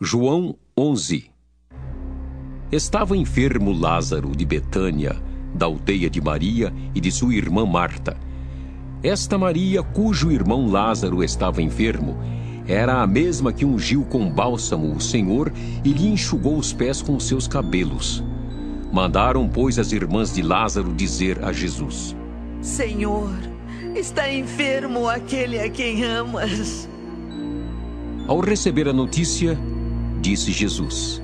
João 11. Estava enfermo Lázaro de Betânia, da aldeia de Maria e de sua irmã Marta. Esta Maria, cujo irmão Lázaro estava enfermo, era a mesma que ungiu com bálsamo o Senhor e lhe enxugou os pés com os seus cabelos. Mandaram, pois, as irmãs de Lázaro dizer a Jesus: Senhor, está enfermo aquele a quem amas. Ao receber a notícia, disse Jesus: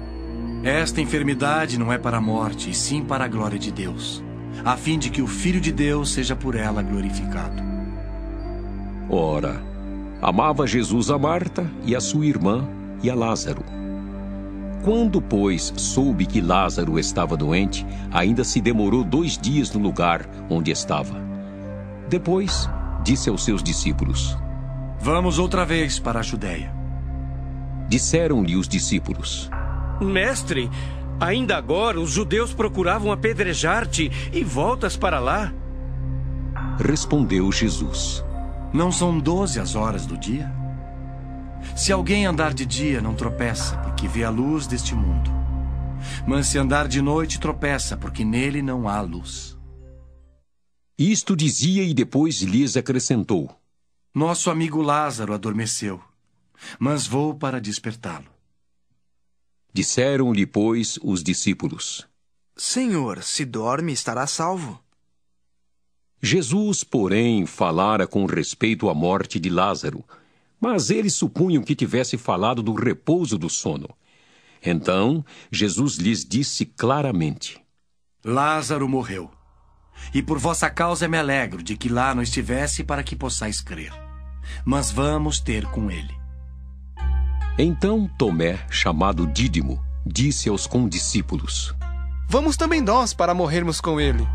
Esta enfermidade não é para a morte, e sim para a glória de Deus, a fim de que o Filho de Deus seja por ela glorificado. Ora, amava Jesus a Marta e a sua irmã e a Lázaro. Quando, pois, soube que Lázaro estava doente, ainda se demorou 2 dias no lugar onde estava. Depois, disse aos seus discípulos: Vamos outra vez para a Judéia. Disseram-lhe os discípulos: Mestre, ainda agora os judeus procuravam apedrejar-te e voltas para lá? Respondeu Jesus: Não são 12 as horas do dia? Se alguém andar de dia, não tropeça, porque vê a luz deste mundo. Mas se andar de noite, tropeça, porque nele não há luz. Isto dizia e depois lhes acrescentou: Nosso amigo Lázaro adormeceu, mas vou para despertá-lo. Disseram-lhe, pois, os discípulos: Senhor, se dorme, estará salvo. Jesus, porém, falara com respeito à morte de Lázaro, mas eles supunham que tivesse falado do repouso do sono. Então, Jesus lhes disse claramente: Lázaro morreu, e por vossa causa me alegro de que lá não estivesse, para que possais crer. Mas vamos ter com ele. Então Tomé, chamado Dídimo, disse aos condiscípulos: Vamos também nós para morrermos com ele.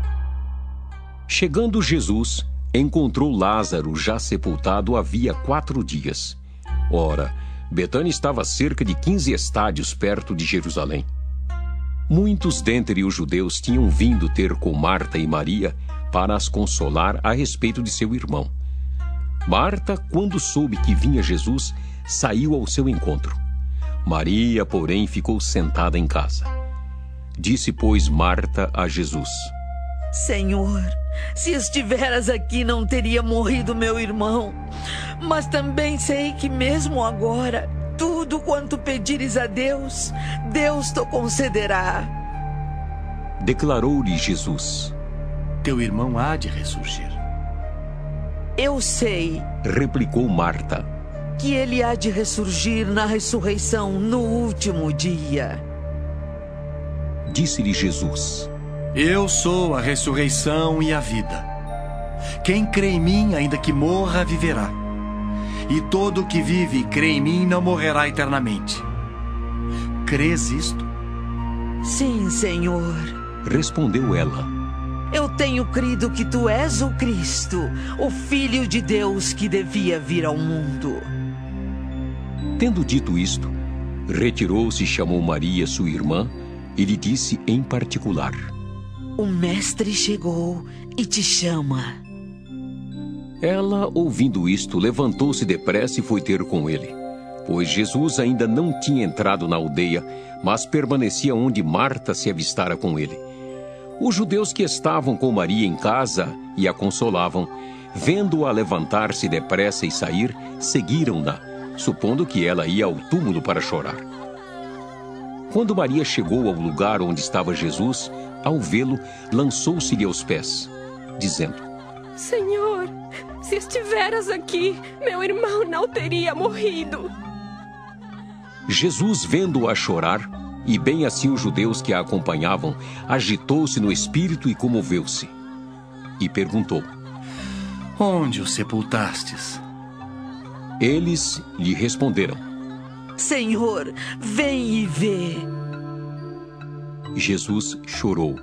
Chegando Jesus, encontrou Lázaro já sepultado havia 4 dias. Ora, Betânia estava a cerca de 15 estádios perto de Jerusalém. Muitos dentre os judeus tinham vindo ter com Marta e Maria para as consolar a respeito de seu irmão. Marta, quando soube que vinha Jesus, saiu ao seu encontro. Maria, porém, ficou sentada em casa. Disse, pois, Marta a Jesus: Senhor, se estiveras aqui, não teria morrido meu irmão. Mas também sei que mesmo agora, tudo quanto pedires a Deus, Deus te concederá. Declarou-lhe Jesus: Teu irmão há de ressurgir. Eu sei, replicou Marta, que ele há de ressurgir na ressurreição no último dia. Disse-lhe Jesus: Eu sou a ressurreição e a vida. Quem crê em mim, ainda que morra, viverá. E todo o que vive e crê em mim não morrerá eternamente. Crês isto? Sim, Senhor. Respondeu ela: Eu tenho crido que tu és o Cristo, o Filho de Deus que devia vir ao mundo. Tendo dito isto, retirou-se e chamou Maria, sua irmã, e lhe disse em particular: O Mestre chegou e te chama. Ela, ouvindo isto, levantou-se depressa e foi ter com ele, pois Jesus ainda não tinha entrado na aldeia, mas permanecia onde Marta se avistara com ele. Os judeus que estavam com Maria em casa e a consolavam, vendo-a levantar-se depressa e sair, seguiram-na, supondo que ela ia ao túmulo para chorar. Quando Maria chegou ao lugar onde estava Jesus, ao vê-lo, lançou-se-lhe aos pés, dizendo: Senhor, se estiveras aqui, meu irmão não teria morrido. Jesus, vendo-a chorar, e bem assim os judeus que a acompanhavam, agitou-se no espírito e comoveu-se. E perguntou: Onde o sepultastes? Eles lhe responderam: Senhor, vem e vê. Jesus chorou.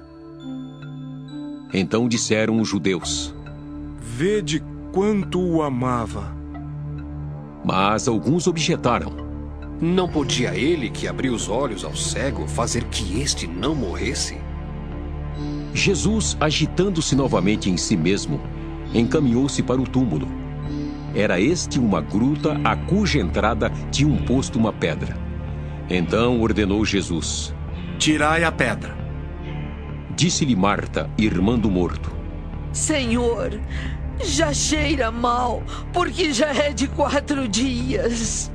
Então disseram os judeus: Vede quanto o amava. Mas alguns objetaram: Não podia ele, que abriu os olhos ao cego, fazer que este não morresse? Jesus, agitando-se novamente em si mesmo, encaminhou-se para o túmulo. Era este uma gruta a cuja entrada tinham posto uma pedra. Então ordenou Jesus: Tirai a pedra. Disse-lhe Marta, irmã do morto: Senhor, já cheira mal, porque já é de 4 dias.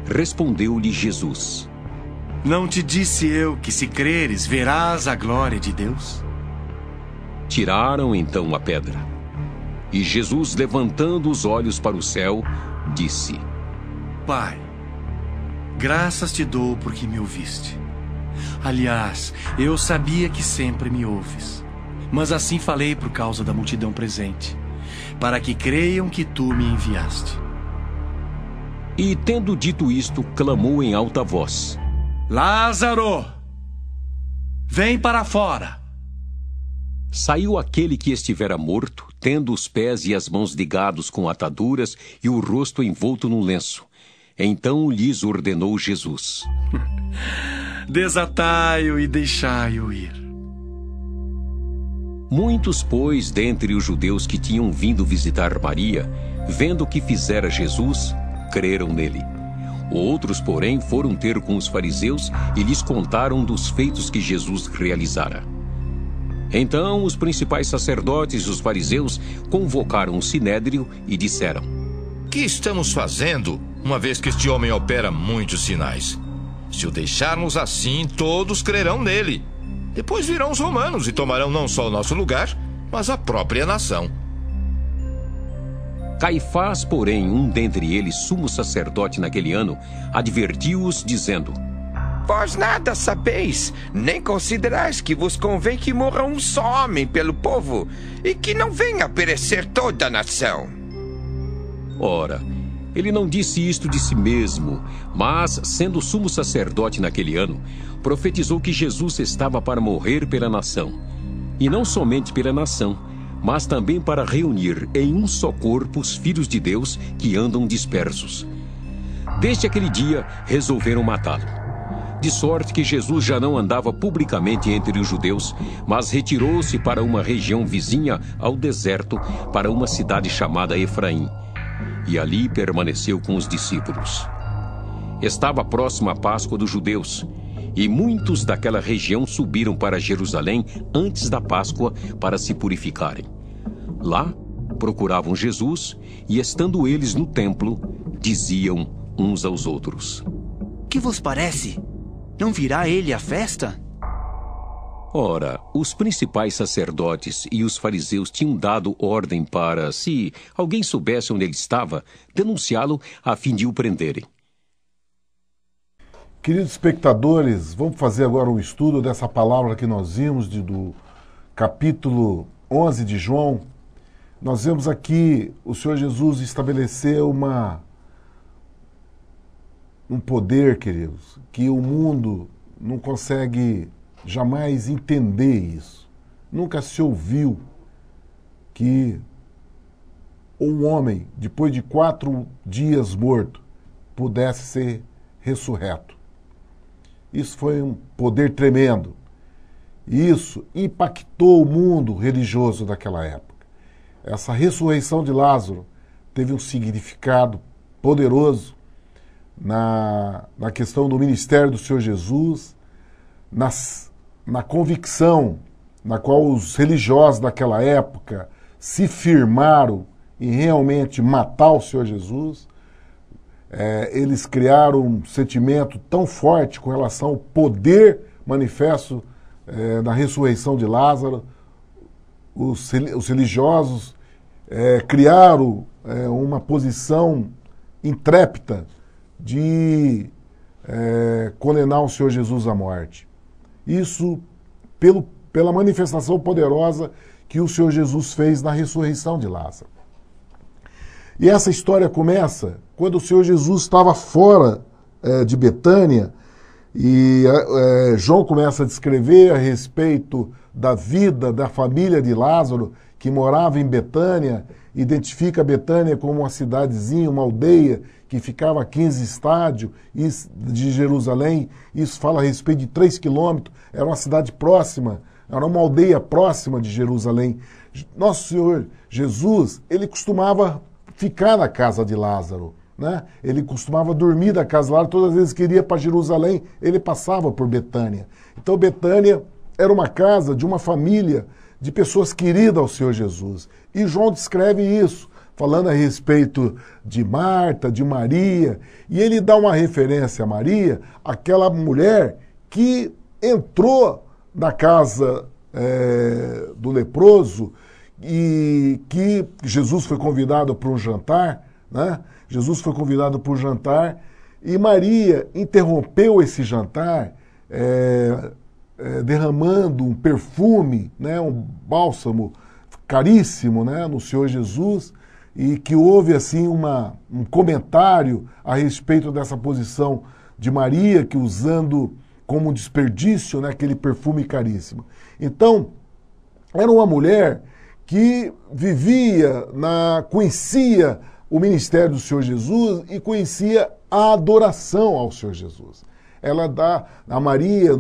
Respondeu-lhe Jesus: Não te disse eu que, se creres, verás a glória de Deus? Tiraram então a pedra. E Jesus, levantando os olhos para o céu, disse: Pai, graças te dou porque me ouviste. Aliás, eu sabia que sempre me ouves. Mas assim falei por causa da multidão presente, para que creiam que tu me enviaste. E, tendo dito isto, clamou em alta voz: Lázaro, vem para fora. Saiu aquele que estivera morto, tendo os pés e as mãos ligados com ataduras e o rosto envolto num lenço. Então lhes ordenou Jesus: Desatai-o e deixai-o ir. Muitos, pois, dentre os judeus que tinham vindo visitar Maria, vendo o que fizera Jesus, creram nele. Outros, porém, foram ter com os fariseus e lhes contaram dos feitos que Jesus realizara. Então os principais sacerdotes e os fariseus convocaram o sinédrio e disseram: Que estamos fazendo, uma vez que este homem opera muitos sinais? Se o deixarmos assim, todos crerão nele. Depois virão os romanos e tomarão não só o nosso lugar, mas a própria nação. Caifás, porém, um dentre eles, sumo sacerdote naquele ano, advertiu-os, dizendo: Vós nada sabeis, nem considerais que vos convém que morra um só homem pelo povo, e que não venha a perecer toda a nação. Ora, ele não disse isto de si mesmo, mas, sendo sumo sacerdote naquele ano, profetizou que Jesus estava para morrer pela nação. E não somente pela nação, mas também para reunir em um só corpo os filhos de Deus que andam dispersos. Desde aquele dia, resolveram matá-lo. De sorte que Jesus já não andava publicamente entre os judeus, mas retirou-se para uma região vizinha ao deserto, para uma cidade chamada Efraim. E ali permaneceu com os discípulos. Estava próxima a Páscoa dos judeus, e muitos daquela região subiram para Jerusalém antes da Páscoa para se purificarem. Lá procuravam Jesus, e estando eles no templo, diziam uns aos outros: Que vos parece? Não virá ele à festa? Ora, os principais sacerdotes e os fariseus tinham dado ordem para, se alguém soubesse onde ele estava, denunciá-lo a fim de o prenderem. Queridos espectadores, vamos fazer agora um estudo dessa palavra que nós vimos do capítulo 11 de João. Nós vemos aqui o Senhor Jesus estabelecer um poder, queridos, que o mundo não consegue jamais entender isso. Nunca se ouviu que um homem, depois de 4 dias morto, pudesse ser ressurreto. Isso foi um poder tremendo. Isso impactou o mundo religioso daquela época. Essa ressurreição de Lázaro teve um significado poderoso na questão do ministério do Senhor Jesus, na convicção na qual os religiosos daquela época se firmaram em realmente matar o Senhor Jesus. Eles criaram um sentimento tão forte com relação ao poder manifesto na ressurreição de Lázaro. Os religiosos criaram uma posição intrépida de condenar o Senhor Jesus à morte. Isso pela manifestação poderosa que o Senhor Jesus fez na ressurreição de Lázaro. E essa história começa quando o Senhor Jesus estava fora de Betânia, e João começa a descrever a respeito da vida da família de Lázaro, que morava em Betânia, identifica Betânia como uma cidadezinha, uma aldeia, que ficava a 15 estádios de Jerusalém. Isso fala a respeito de 3 quilômetros, era uma cidade próxima, era uma aldeia próxima de Jerusalém. Nosso Senhor Jesus, ele costumava ficar na casa de Lázaro. né? Ele costumava dormir da casa lá, todas as vezes que iria para Jerusalém, ele passava por Betânia. Então Betânia era uma casa de uma família de pessoas queridas ao Senhor Jesus. E João descreve isso, falando a respeito de Marta, de Maria, e ele dá uma referência a Maria, aquela mulher que entrou na casa do leproso e que Jesus foi convidado para um jantar, né? Jesus foi convidado para um jantar e Maria interrompeu esse jantar derramando um perfume, né? Um bálsamo caríssimo, né? No Senhor Jesus, e que houve assim um comentário a respeito dessa posição de Maria, que usando como desperdício, né, aquele perfume caríssimo. Então, era uma mulher que conhecia o ministério do Senhor Jesus e conhecia a adoração ao Senhor Jesus. Ela dá a Maria,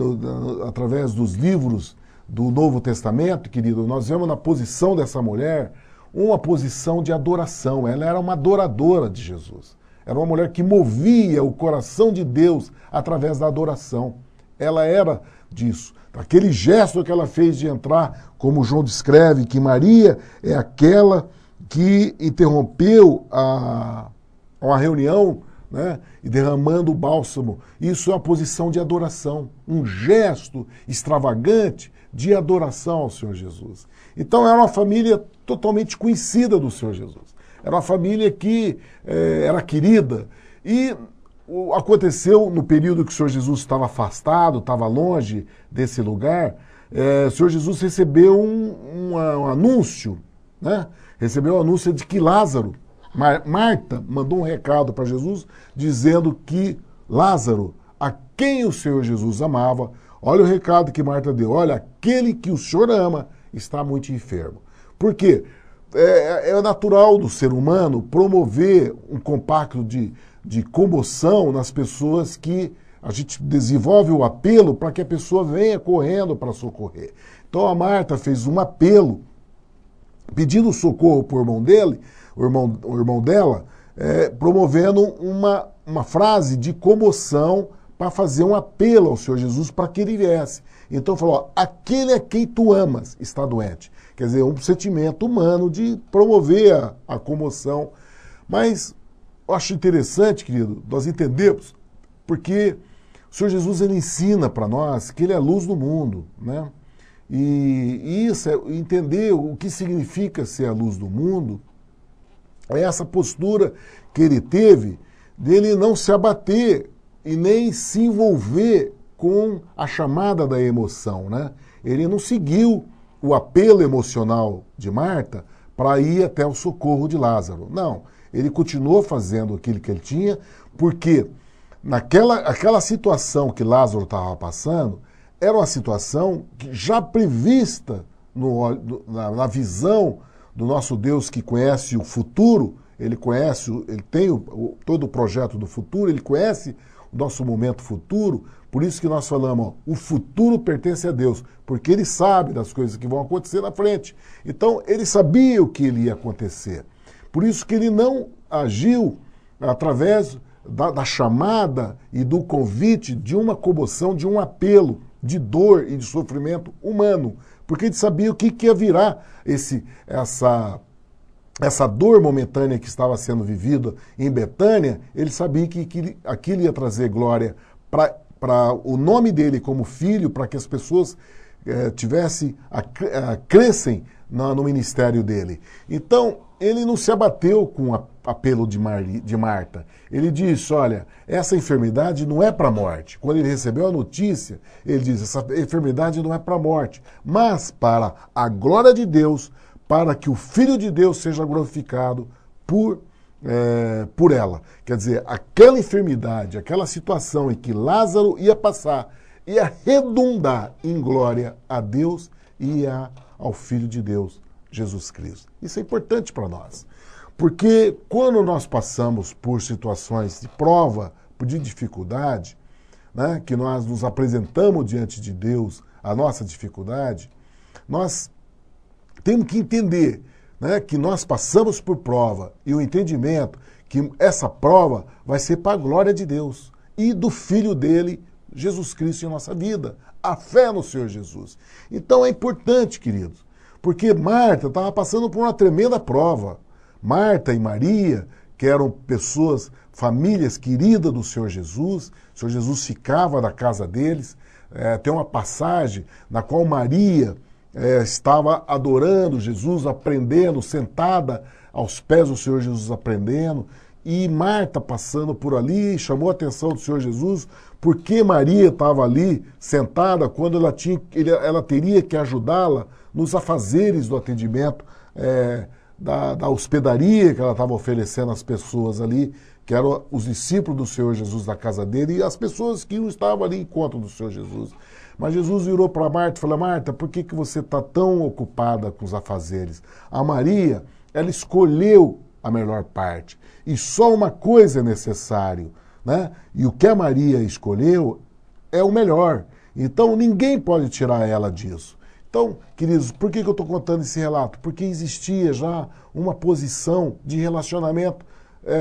através dos livros do Novo Testamento, querido, nós vemos na posição dessa mulher uma posição de adoração. Ela era uma adoradora de Jesus. Era uma mulher que movia o coração de Deus através da adoração. Ela era disso. Aquele gesto que ela fez de entrar, como João descreve, que Maria é aquela que interrompeu uma reunião, né, e derramando o bálsamo. Isso é uma posição de adoração, um gesto extravagante de adoração ao Senhor Jesus. Então era uma família totalmente conhecida do Senhor Jesus. Era uma família que era querida. E aconteceu no período que o Senhor Jesus estava afastado, estava longe desse lugar, o Senhor Jesus recebeu um anúncio, né? Recebeu o anúncio de que Lázaro, Marta mandou um recado para Jesus dizendo que Lázaro, a quem o Senhor Jesus amava, olha o recado que Marta deu, olha, aquele que o Senhor ama está muito enfermo. Por quê? É natural do ser humano promover um compacto de comoção nas pessoas que a gente desenvolve o apelo para que a pessoa venha correndo para socorrer. Então a Marta fez um apelo pedindo socorro para o irmão dele, o irmão dela, promovendo uma frase de comoção para fazer um apelo ao Senhor Jesus para que ele viesse. Então falou, ó, aquele a quem tu amas está doente. Quer dizer, um sentimento humano de promover a comoção. Mas eu acho interessante, querido, nós entendemos, porque o Senhor Jesus ele ensina para nós que ele é a luz do mundo, né? E isso, entender o que significa ser a luz do mundo, é essa postura que ele teve dele não se abater e nem se envolver com a chamada da emoção, né? Ele não seguiu o apelo emocional de Marta para ir até o socorro de Lázaro. Não, ele continuou fazendo aquilo que ele tinha, porque aquela situação que Lázaro estava passando era uma situação que já prevista na visão do nosso Deus que conhece o futuro, ele tem todo o projeto do futuro, ele conhece o nosso momento futuro, por isso que nós falamos, ó, o futuro pertence a Deus, porque ele sabe das coisas que vão acontecer na frente. Então, ele sabia o que ia acontecer. Por isso que ele não agiu através da chamada e do convite de uma comoção, de um apelo de dor e de sofrimento humano, porque ele sabia o que ia virar essa dor momentânea que estava sendo vivida em Betânia. Ele sabia que aquilo ia trazer glória para o nome dele como filho, para que as pessoas crescem no ministério dele. Então, ele não se abateu com o apelo de Marta. Ele disse, olha, essa enfermidade não é para a morte. Quando ele recebeu a notícia, ele disse, essa enfermidade não é para a morte, mas para a glória de Deus, para que o Filho de Deus seja glorificado por ela. Quer dizer, aquela enfermidade, aquela situação em que Lázaro ia passar, ia redundar em glória a Deus e ao Filho de Deus, Jesus Cristo. Isso é importante para nós, porque quando nós passamos por situações de prova, de dificuldade, né, que nós nos apresentamos diante de Deus, a nossa dificuldade, nós temos que entender, né, que nós passamos por prova e o entendimento que essa prova vai ser para a glória de Deus e do Filho dele, Jesus Cristo, em nossa vida. A fé no Senhor Jesus. Então é importante, queridos, porque Marta estava passando por uma tremenda prova. Marta e Maria, que eram pessoas, famílias queridas do Senhor Jesus, o Senhor Jesus ficava na casa deles. Tem uma passagem na qual Maria estava adorando Jesus, aprendendo, sentada aos pés do Senhor Jesus, aprendendo, e Marta passando por ali, chamou a atenção do Senhor Jesus, porque Maria estava ali sentada quando ela teria que ajudá-la nos afazeres do atendimento da hospedaria que ela estava oferecendo às pessoas ali, que eram os discípulos do Senhor Jesus da casa dele e as pessoas que não estavam ali em encontro do Senhor Jesus. Mas Jesus virou para Marta e falou: Marta, por que você está tão ocupada com os afazeres? A Maria, ela escolheu a melhor parte. E só uma coisa é necessário, né? E o que a Maria escolheu é o melhor. Então ninguém pode tirar ela disso. Então, queridos, por que eu estou contando esse relato? Porque existia já uma posição de relacionamento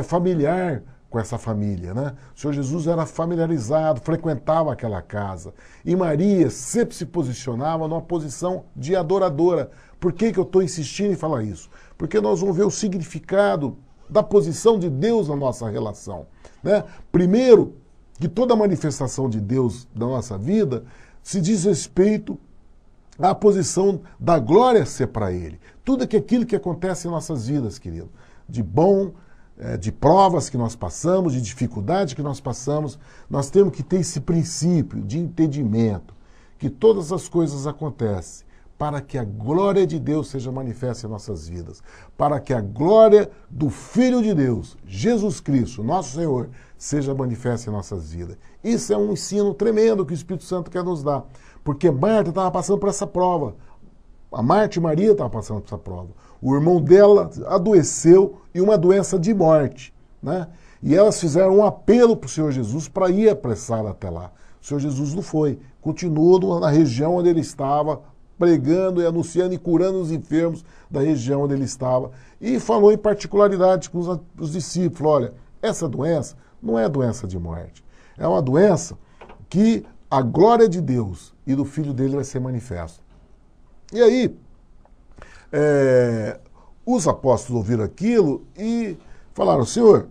familiar com essa família, né? O Senhor Jesus era familiarizado, frequentava aquela casa. E Maria sempre se posicionava numa posição de adoradora. Por que eu estou insistindo em falar isso? Porque nós vamos ver o significado da posição de Deus na nossa relação, né? Primeiro, que toda manifestação de Deus na nossa vida se diz respeito à posição da glória ser para Ele. Tudo aquilo que acontece em nossas vidas, querido, de bom, de provas que nós passamos, de dificuldade que nós passamos, nós temos que ter esse princípio de entendimento, que todas as coisas acontecem para que a glória de Deus seja manifesta em nossas vidas, para que a glória do Filho de Deus, Jesus Cristo, nosso Senhor, seja manifesta em nossas vidas. Isso é um ensino tremendo que o Espírito Santo quer nos dar, porque Marta estava passando por essa prova, a Marta e Maria estavam passando por essa prova. O irmão dela adoeceu e uma doença de morte, né? E elas fizeram um apelo para o Senhor Jesus para ir apressar até lá. O Senhor Jesus não foi, continuou na região onde ele estava, pregando e anunciando e curando os enfermos da região onde ele estava. E falou em particularidade com os discípulos: olha, essa doença não é doença de morte. É uma doença que a glória de Deus e do Filho dele vai ser manifesta. E aí, os apóstolos ouviram aquilo e falaram: Senhor,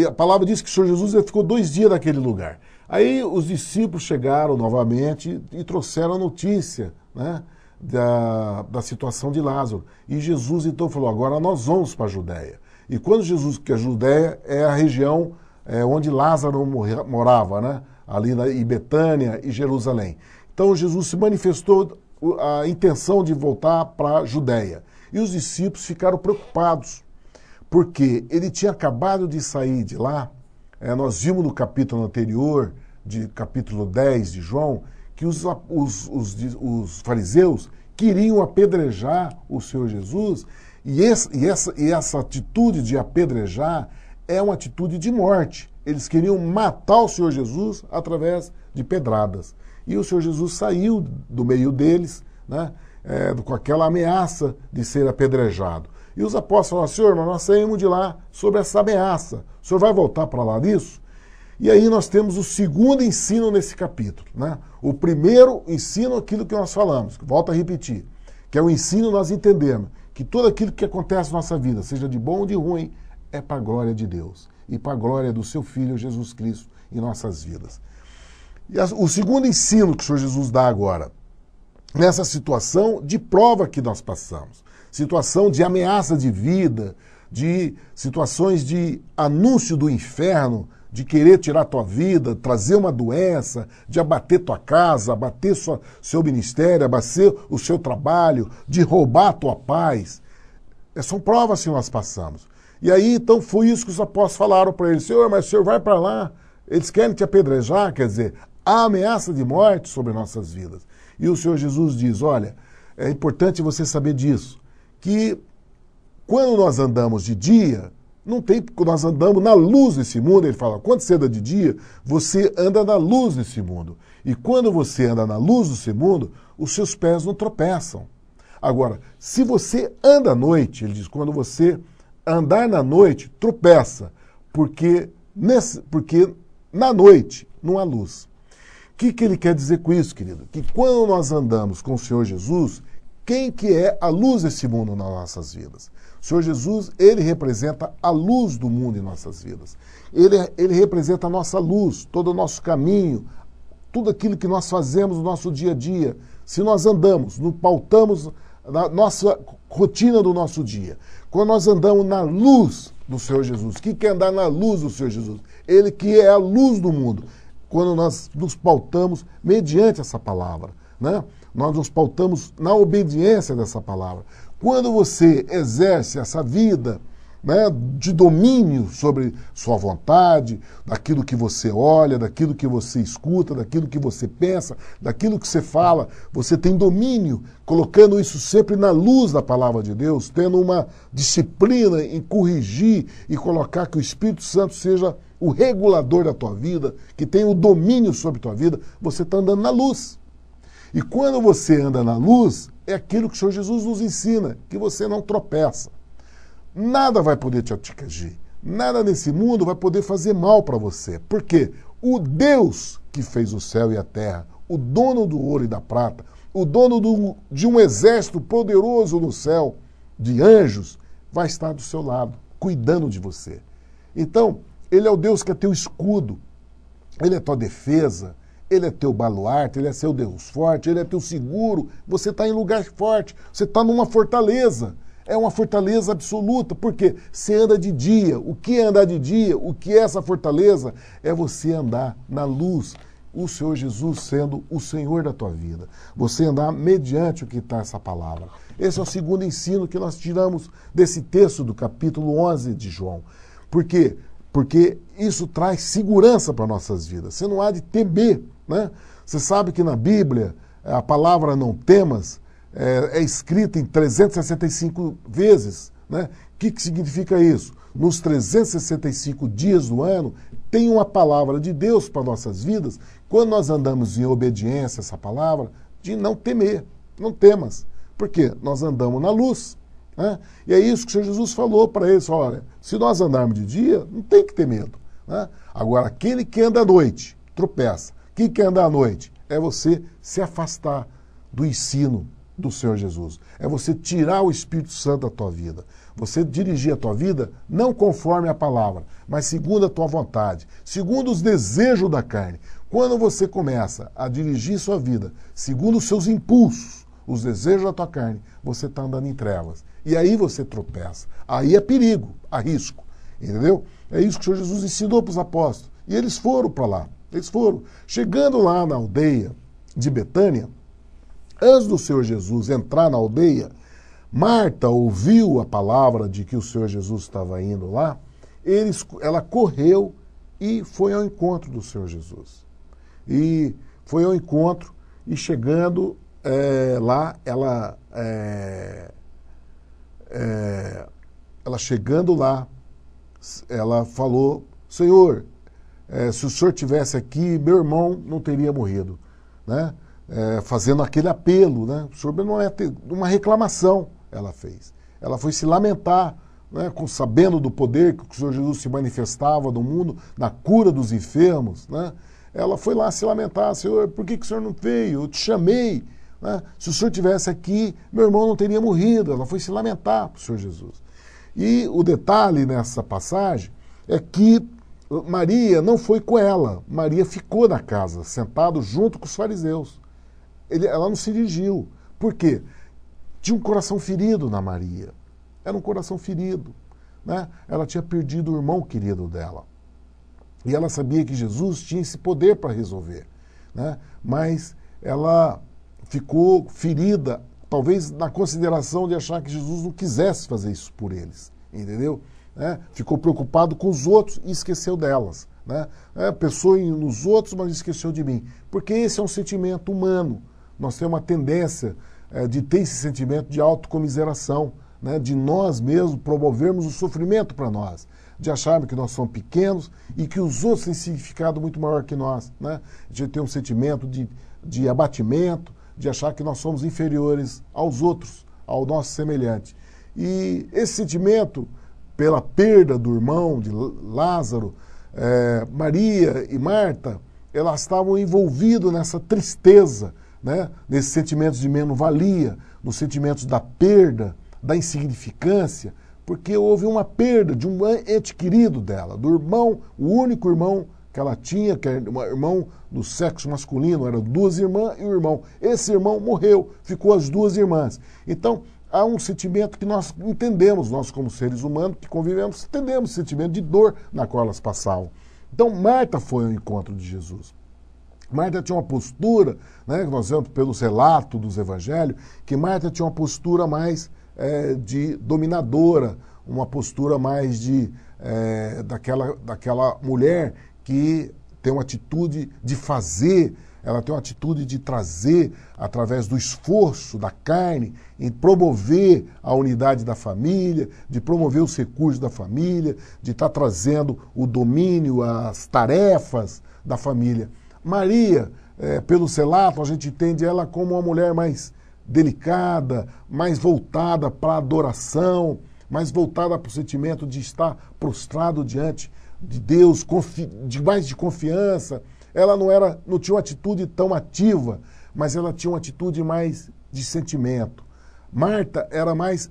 a palavra diz que o Senhor Jesus ficou 2 dias naquele lugar. Aí os discípulos chegaram novamente e trouxeram a notícia, né, da situação de Lázaro. E Jesus então falou: agora nós vamos para a Judéia. E quando Jesus, que a Judéia é a região onde Lázaro morava, né, ali em Betânia e Jerusalém. Então Jesus se manifestou a intenção de voltar para a Judéia. E os discípulos ficaram preocupados, porque ele tinha acabado de sair de lá. Nós vimos no capítulo anterior, capítulo 10 de João, que os fariseus queriam apedrejar o Senhor Jesus, e essa atitude de apedrejar é uma atitude de morte. Eles queriam matar o Senhor Jesus através de pedradas. E o Senhor Jesus saiu do meio deles, né, com aquela ameaça de ser apedrejado. E os apóstolos falaram: Senhor, mas nós saímos de lá sob essa ameaça. O Senhor vai voltar para lá disso? E aí nós temos o segundo ensino nesse capítulo, né? O primeiro ensino, aquilo que nós falamos, volto a repetir, que é o ensino nós entendemos que tudo aquilo que acontece na nossa vida, seja de bom ou de ruim, é para a glória de Deus e para a glória do seu Filho Jesus Cristo em nossas vidas. E o segundo ensino que o Senhor Jesus dá agora, nessa situação de prova que nós passamos, situação de ameaça de vida, de situações de anúncio do inferno, de querer tirar tua vida, trazer uma doença, de abater tua casa, abater seu ministério, abater o seu trabalho, de roubar a tua paz. São provas que nós passamos. E aí, então, foi isso que os apóstolos falaram para ele: Senhor, mas o Senhor vai para lá, eles querem te apedrejar, quer dizer, há ameaça de morte sobre nossas vidas. E o Senhor Jesus diz: olha, é importante você saber disso, que quando nós andamos de dia, nós andamos na luz desse mundo. Ele fala: quando você anda de dia, você anda na luz desse mundo. E quando você anda na luz desse mundo, os seus pés não tropeçam. Agora, se você anda à noite, ele diz, quando você andar na noite, tropeça, porque na noite não há luz. O que ele quer dizer com isso, querido? Que quando nós andamos com o Senhor Jesus, quem que é a luz desse mundo nas nossas vidas? O Senhor Jesus, ele representa a luz do mundo em nossas vidas. Ele representa a nossa luz, todo o nosso caminho, tudo aquilo que nós fazemos no nosso dia a dia. Se nós andamos, nos pautamos na nossa rotina do nosso dia. Quando nós andamos na luz do Senhor Jesus, o que é andar na luz do Senhor Jesus? Ele que é a luz do mundo. Quando nós nos pautamos mediante essa palavra, né? Nós nos pautamos na obediência dessa palavra. Quando você exerce essa vida, né, de domínio sobre sua vontade, daquilo que você olha, daquilo que você escuta, daquilo que você pensa, daquilo que você fala, você tem domínio, colocando isso sempre na luz da palavra de Deus, tendo uma disciplina em corrigir e colocar que o Espírito Santo seja o regulador da tua vida, que tenha o domínio sobre a tua vida, você está andando na luz. E quando você anda na luz, é aquilo que o Senhor Jesus nos ensina, que você não tropeça. Nada vai poder te atingir. Nada nesse mundo vai poder fazer mal para você. Por quê? O Deus que fez o céu e a terra, o dono do ouro e da prata, o dono de um exército poderoso no céu, de anjos, vai estar do seu lado, cuidando de você. Então, ele é o Deus que é teu escudo, ele é tua defesa, ele é teu baluarte, ele é seu Deus forte, ele é teu seguro, você está em lugar forte, você está numa fortaleza. É uma fortaleza absoluta, porque você anda de dia. O que é andar de dia? O que é essa fortaleza? É você andar na luz, o Senhor Jesus sendo o Senhor da tua vida. Você andar mediante o que está essa palavra. Esse é o segundo ensino que nós tiramos desse texto do capítulo 11 de João. Por quê? Porque isso traz segurança para nossas vidas. Você não há de temer, né? Você sabe que na Bíblia a palavra não temas é escrita em 365 vezes, né? O que significa isso? Nos 365 dias do ano, tem uma palavra de Deus para nossas vidas, quando nós andamos em obediência a essa palavra, de não temer, não temas. Por quê? Nós andamos na luz, né? E é isso que o Senhor Jesus falou para eles, olha, se nós andarmos de dia, não tem que ter medo, né? Agora, aquele que anda à noite, tropeça. O que é andar à noite? É você se afastar do ensino do Senhor Jesus. É você tirar o Espírito Santo da tua vida. Você dirigir a tua vida não conforme a palavra, mas segundo a tua vontade, segundo os desejos da carne. Quando você começa a dirigir sua vida segundo os seus impulsos, os desejos da tua carne, você está andando em trevas. E aí você tropeça. Aí é perigo, há risco. Entendeu? É isso que o Senhor Jesus ensinou para os apóstolos. E eles foram para lá. Eles foram. Chegando lá na aldeia de Betânia, antes do Senhor Jesus entrar na aldeia, Marta ouviu a palavra de que o Senhor Jesus estava indo lá, ela correu e foi ao encontro do Senhor Jesus. E foi ao encontro, e chegando lá, ela chegando lá, ela falou, Senhor, se o Senhor estivesse aqui, meu irmão não teria morrido, né? Fazendo aquele apelo, né? Sobre uma reclamação ela fez. Ela foi se lamentar, né? Sabendo do poder que o Senhor Jesus se manifestava no mundo, na cura dos enfermos, né? Ela foi lá se lamentar, Senhor, por que o Senhor não veio? Eu te chamei, né? Se o Senhor estivesse aqui, meu irmão não teria morrido. Ela foi se lamentar para o Senhor Jesus. E o detalhe nessa passagem é que Maria não foi com ela. Maria ficou na casa, sentado junto com os fariseus. Ela não se dirigiu. Por quê? Tinha um coração ferido na Maria. Era um coração ferido, né? Ela tinha perdido o irmão querido dela. E ela sabia que Jesus tinha esse poder para resolver, né? Mas ela ficou ferida, talvez na consideração de achar que Jesus não quisesse fazer isso por eles. Entendeu? Ficou preocupado com os outros e esqueceu delas, né? Pensou nos outros, mas esqueceu de mim. Porque esse é um sentimento humano. Nós temos uma tendência de ter esse sentimento de autocomiseração, né? De nós mesmos promovermos o sofrimento para nós, de acharmos que nós somos pequenos e que os outros têm significado muito maior que nós, né? A gente tem um sentimento de abatimento, de achar que nós somos inferiores aos outros, ao nosso semelhante. E esse sentimento, pela perda do irmão de Lázaro, Maria e Marta, elas estavam envolvidas nessa tristeza, né? Nesses sentimentos de menos-valia, nos sentimentos da perda, da insignificância, porque houve uma perda de um ente querido dela, do irmão, o único irmão que ela tinha, que era um irmão do sexo masculino, eram 2 irmãs e um irmão. Esse irmão morreu, ficou as 2 irmãs. Então, há um sentimento que nós entendemos, nós como seres humanos que convivemos, entendemos esse sentimento de dor na qual elas passavam. Então, Marta foi ao encontro de Jesus. Marta tinha uma postura, né, que nós vemos pelos relatos dos evangelhos, que Marta tinha uma postura mais de dominadora, uma postura mais de daquela mulher que tem uma atitude de fazer, ela tem uma atitude de trazer, através do esforço da carne, em promover a unidade da família, de promover os recursos da família, de estar trazendo o domínio, as tarefas da família. Maria, pelo relato, a gente entende ela como uma mulher mais delicada, mais voltada para a adoração, mais voltada para o sentimento de estar prostrado diante de Deus, mais de confiança. Ela não tinha uma atitude tão ativa, mas ela tinha uma atitude mais de sentimento. Marta era mais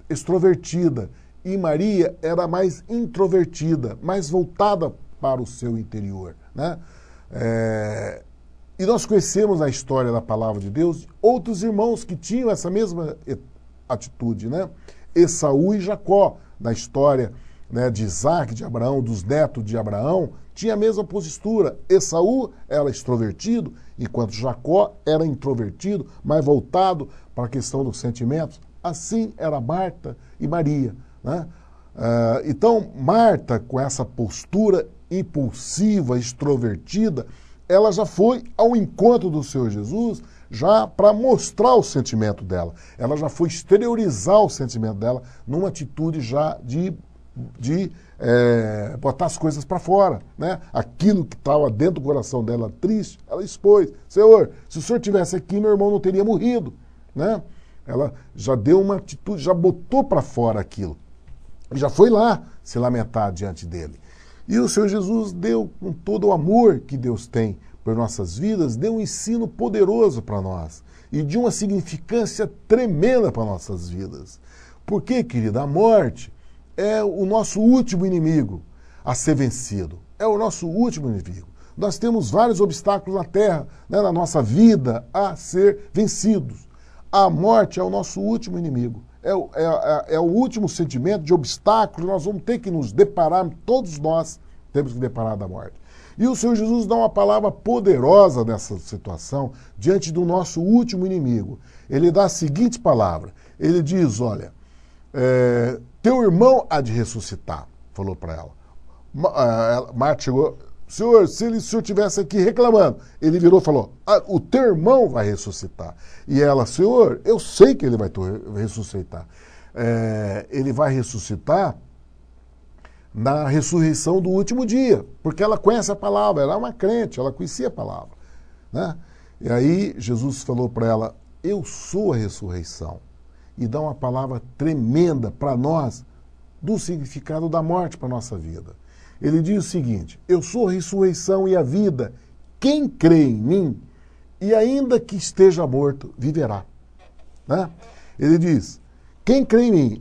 extrovertida e Maria era mais introvertida, mais voltada para o seu interior, né? E nós conhecemos a história da palavra de Deus, outros irmãos que tinham essa mesma atitude, né? Esaú e Jacó, na história, né, de Isaac, de Abraão, dos netos de Abraão, tinha a mesma postura. Esaú era extrovertido, enquanto Jacó era introvertido, mais voltado para a questão dos sentimentos. Assim era Marta e Maria, né? Então, Marta, com essa postura impulsiva, extrovertida, ela já foi ao encontro do Senhor Jesus já para mostrar o sentimento dela. Ela já foi exteriorizar o sentimento dela numa atitude já de botar as coisas para fora, né? Aquilo que estava dentro do coração dela triste, ela expôs. Senhor, se o Senhor estivesse aqui, meu irmão não teria morrido, né? Ela já deu uma atitude, já botou para fora aquilo. E já foi lá se lamentar diante dele. E o Senhor Jesus deu, com todo o amor que Deus tem por nossas vidas, deu um ensino poderoso para nós e de uma significância tremenda para nossas vidas. Porque, querida, a morte é o nosso último inimigo a ser vencido. É o nosso último inimigo. Nós temos vários obstáculos na terra, né, na nossa vida, a ser vencidos. A morte é o nosso último inimigo. É o último sentimento de obstáculo. Nós vamos ter que nos deparar, todos nós temos que deparar da morte. E o Senhor Jesus dá uma palavra poderosa nessa situação, diante do nosso último inimigo. Ele dá a seguinte palavra. Ele diz, olha, teu irmão há de ressuscitar, falou para ela. Marta chegou, Senhor, se o Senhor estivesse aqui reclamando, ele virou e falou, o teu irmão vai ressuscitar. E ela, Senhor, eu sei que ele vai ressuscitar. Ele vai ressuscitar na ressurreição do último dia, porque ela conhece a palavra, ela é uma crente, ela conhecia a palavra, né? E aí Jesus falou para ela, eu sou a ressurreição, e dá uma palavra tremenda para nós do significado da morte para a nossa vida. Ele diz o seguinte, eu sou a ressurreição e a vida, quem crê em mim, e ainda que esteja morto, viverá, né? Ele diz, quem crê em mim,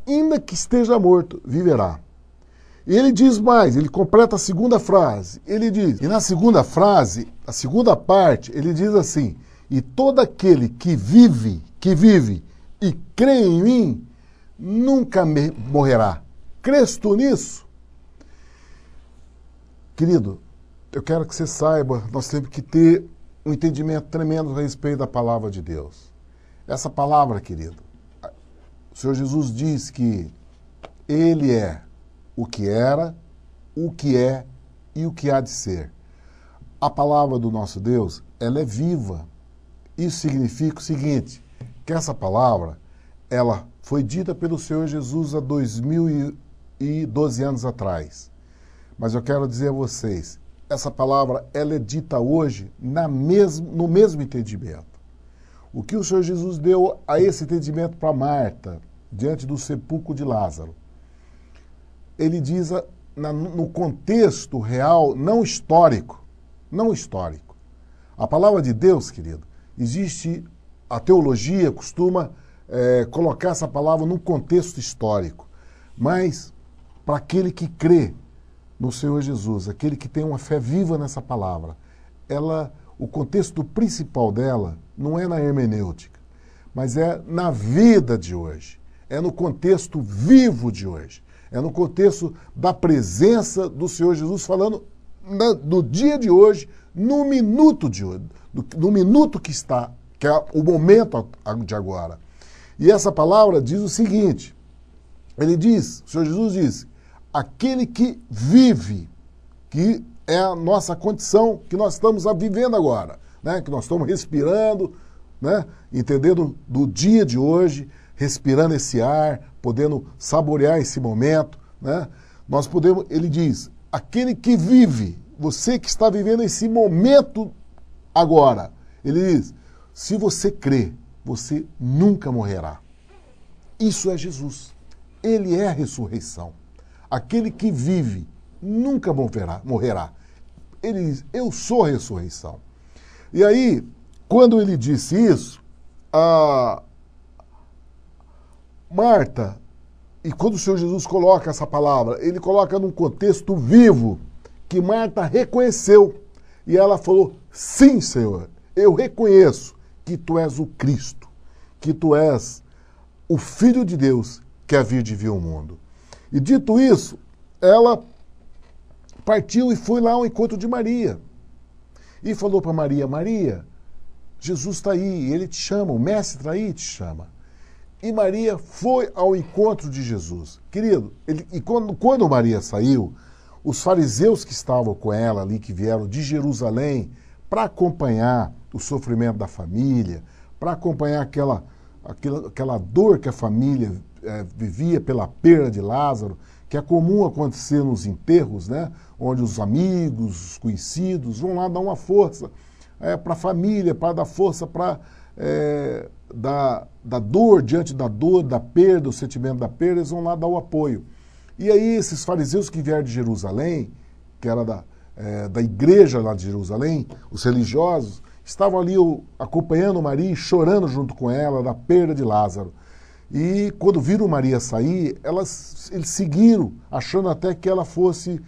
ainda que esteja morto, viverá. E ele diz mais, ele completa a segunda frase, ele diz, e na segunda frase, a segunda parte, ele diz assim, e todo aquele que vive e crê em mim, nunca morrerá. Crês tu nisso? Querido, eu quero que você saiba, nós temos que ter um entendimento tremendo a respeito da palavra de Deus. Essa palavra, querido, o Senhor Jesus diz que Ele é o que era, o que é e o que há de ser. A palavra do nosso Deus, ela é viva. Isso significa o seguinte, que essa palavra, ela foi dita pelo Senhor Jesus há 2012 anos atrás. Mas eu quero dizer a vocês, essa palavra, ela é dita hoje no mesmo entendimento. O que o Senhor Jesus deu a esse entendimento para Marta, diante do sepulcro de Lázaro? Ele diz no contexto real, não histórico. Não histórico. A palavra de Deus, querido, existe, a teologia costuma colocar essa palavra num contexto histórico. Mas, para aquele que crê no Senhor Jesus, aquele que tem uma fé viva nessa palavra, o contexto principal dela não é na hermenêutica, mas é na vida de hoje, é no contexto vivo de hoje, é no contexto da presença do Senhor Jesus falando no dia de hoje, no minuto de hoje, no minuto que está, que é o momento de agora. E essa palavra diz o seguinte, o Senhor Jesus diz, aquele que vive, que é a nossa condição que nós estamos vivendo agora, né? Que nós estamos respirando, né? Entendendo do dia de hoje, respirando esse ar, podendo saborear esse momento, né? Nós podemos, ele diz, aquele que vive, você que está vivendo esse momento agora, ele diz, se você crê, você nunca morrerá. Isso é Jesus. Ele é a ressurreição. Aquele que vive nunca morrerá. Ele diz, eu sou a ressurreição. E aí, quando ele disse isso, a Marta, e quando o Senhor Jesus coloca essa palavra, ele coloca num contexto vivo, que Marta reconheceu. E ela falou, sim, Senhor, eu reconheço que tu és o Cristo, que tu és o Filho de Deus que havia de vir ao mundo. E dito isso, ela partiu e foi lá ao encontro de Maria. E falou para Maria, Maria, Jesus está aí, ele te chama, o mestre está aí e te chama. E Maria foi ao encontro de Jesus. Querido, quando Maria saiu, os fariseus que estavam com ela ali, que vieram de Jerusalém, para acompanhar o sofrimento da família, para acompanhar aquela dor que a família vivia pela perda de Lázaro, que é comum acontecer nos enterros, né? Onde os amigos, os conhecidos vão lá dar uma força para a família, para dar força para da dor, diante da dor, da perda, o sentimento da perda, eles vão lá dar o apoio. E aí esses fariseus que vieram de Jerusalém, que era da igreja lá de Jerusalém, os religiosos, estavam ali acompanhando Maria e chorando junto com ela da perda de Lázaro. E quando viram Maria sair, eles seguiram, achando até que ela fosse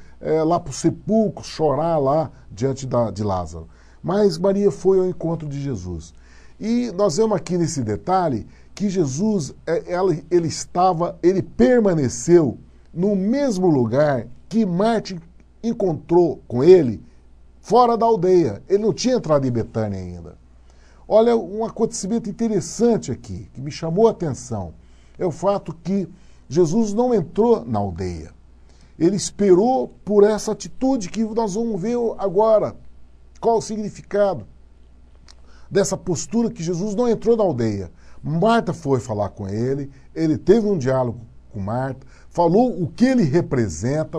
lá para o sepulcro, chorar lá diante de Lázaro. Mas Maria foi ao encontro de Jesus. E nós vemos aqui nesse detalhe que Jesus, ele permaneceu no mesmo lugar que Marta encontrou com ele, fora da aldeia. Ele não tinha entrado em Betânia ainda. Olha, um acontecimento interessante aqui, que me chamou a atenção, é o fato que Jesus não entrou na aldeia. Ele esperou por essa atitude que nós vamos ver agora. Qual o significado dessa postura que Jesus não entrou na aldeia? Marta foi falar com ele teve um diálogo com Marta, falou o que ele representa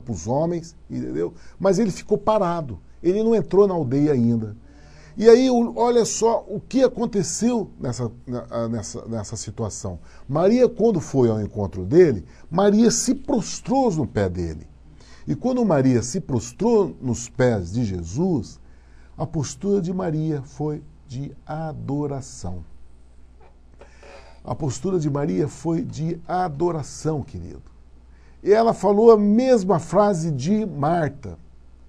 para os homens, entendeu? Mas ele ficou parado, ele não entrou na aldeia ainda. E aí, olha só o que aconteceu nessa situação. Maria, quando foi ao encontro dele, Maria se prostrou no pé dele. E quando Maria se prostrou nos pés de Jesus, a postura de Maria foi de adoração. A postura de Maria foi de adoração, querido. E ela falou a mesma frase de Marta.